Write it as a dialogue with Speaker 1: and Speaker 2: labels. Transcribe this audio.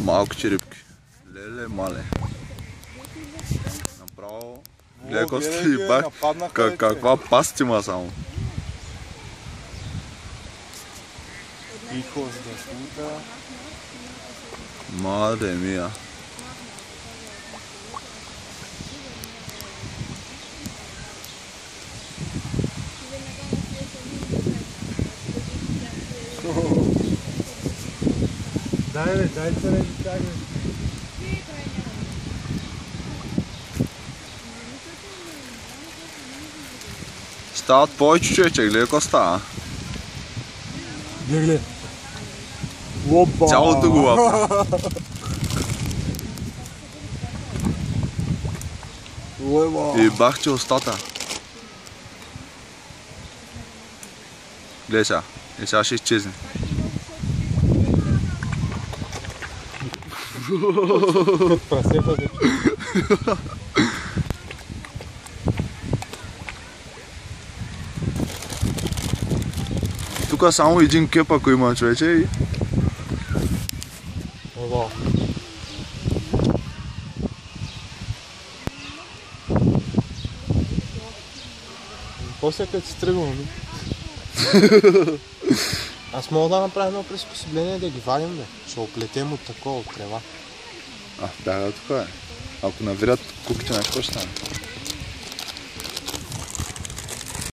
Speaker 1: Малко черепки. Леле, мале. Направо. Гледай Кости и бах. Каква паст има само.
Speaker 2: Тихо, с десница.
Speaker 1: Маде мия.
Speaker 2: Дай се да ги тягне.
Speaker 1: Стават повече човече, гледай какво става.
Speaker 2: Гледай. Опа!
Speaker 1: Цялото го лапа. И бахче устата. Гледай сега. И сега ще изчезне.
Speaker 2: Прасета да.
Speaker 1: Тук само един кеп, ако има човече и...
Speaker 2: Ого. После като си тръгвам. Аз мога да направя едно приспособление да ги вадим, бе. Ще оплетем от такова, от трева.
Speaker 1: Да, тук е. Ако навирят куките на какво ще стане?